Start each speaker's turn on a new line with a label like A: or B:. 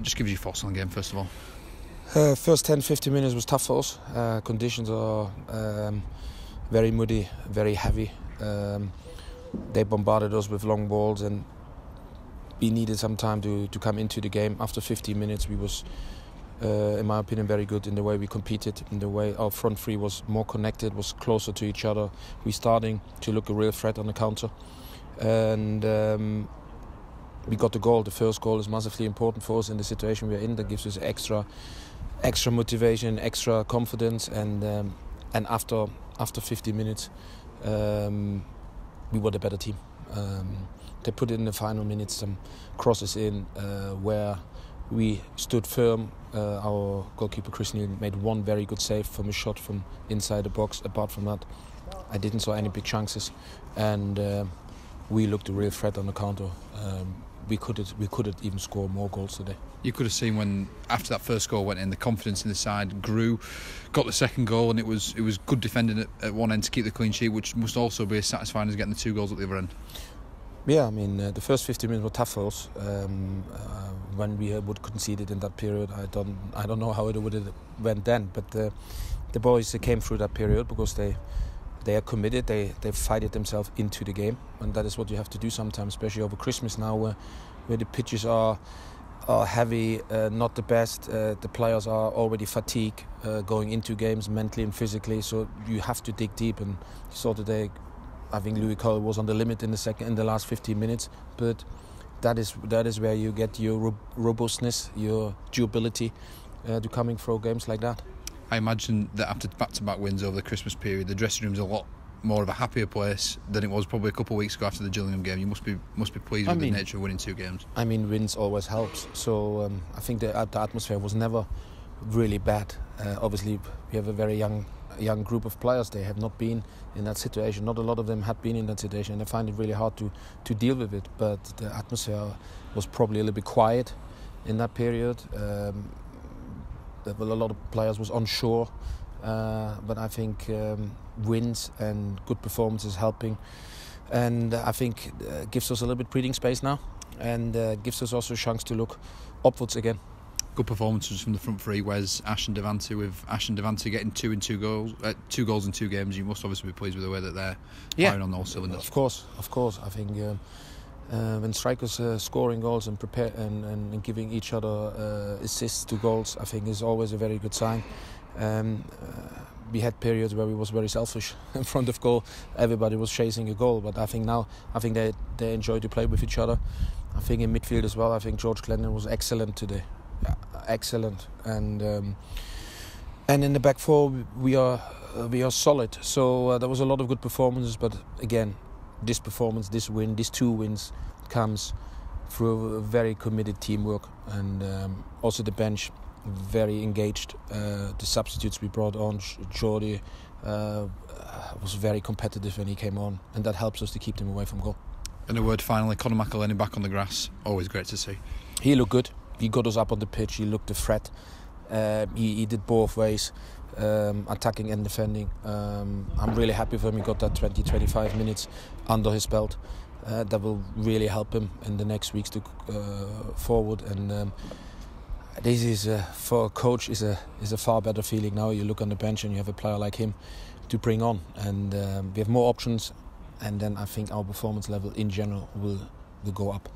A: Just give us your thoughts on the game, first of all.
B: First 10-15 minutes was tough for us. Conditions are very muddy, very heavy. They bombarded us with long balls, and we needed some time to come into the game. After 15 minutes, we was, in my opinion, very good in the way we competed, in the way our front three was more connected, was closer to each other. We starting to look a real threat on the counter, and we got the goal. The first goal is massively important for us in the situation we're in. That gives us extra motivation, extra confidence, and after 50 minutes, we were the better team. They put in the final minutes some crosses in where we stood firm. Our goalkeeper Chris Neal made one very good save from a shot from inside the box. Apart from that, I didn't saw any big chances, and we looked a real threat on the counter. We could even score more goals today.
A: You could have seen when, after that first goal went in, the confidence in the side grew, got the second goal, and it was good defending at one end to keep the clean sheet, which must also be as satisfying as getting the 2 goals at the other end.
B: Yeah, I mean, the first 50 minutes were tough for us. When we would concede it in that period, I don't know how it would have went then, but the boys came through that period because they are committed. They fight it themselves into the game, and that is what you have to do sometimes, especially over Christmas now, where the pitches are heavy, not the best. The players are already fatigued going into games mentally and physically, so you have to dig deep. And you saw today, I think Louis Cole was on the limit in the last 15 minutes, but that is where you get your robustness, your durability to coming through games like that.
A: I imagine that after back-to-back wins over the Christmas period, the dressing room's a lot more of a happier place than it was probably a couple of weeks ago after the Gillingham game. You must be pleased with the nature of winning 2 games. I mean,
B: wins always helps. So I think the atmosphere was never really bad. Obviously, we have a very young group of players. They have not been in that situation. Not a lot of them had been in that situation, and I find it really hard to deal with it. But the atmosphere was probably a little bit quiet in that period. A lot of players was unsure, but I think wins and good performances helping, and I think gives us a little bit breathing space now, and gives us also a chance to look upwards again.
A: Good performances from the front three, Wes, Ash and Devante. With Ash and Devante getting 2 goals in 2 games, you must obviously be pleased with the way that they're firing on all cylinders.
B: Of course. I think when strikers scoring goals and and giving each other assists to goals, I think is always a very good sign. We had periods where we was very selfish in front of goal. Everybody was chasing a goal, but I think now they enjoy to play with each other. I think in midfield as well. I think George Glennon was excellent today. Excellent, and in the back four we are solid. So there was a lot of good performances, but again, this performance, this win, these 2 wins comes through a very committed teamwork, and also the bench very engaged. The substitutes we brought on, Jordi was very competitive when he came on, and that helps us to keep them away from goal.
A: And a word finally, Conor McElhenney back on the grass, always great to see.
B: He looked good. He got us up on the pitch. He looked a threat. He did both ways, attacking and defending. I'm really happy for him. He got that 20-25 minutes under his belt. That will really help him in the next weeks to forward. And this is for a coach is a far better feeling now. You look on the bench and you have a player like him to bring on, and we have more options. And then I think our performance level in general will go up.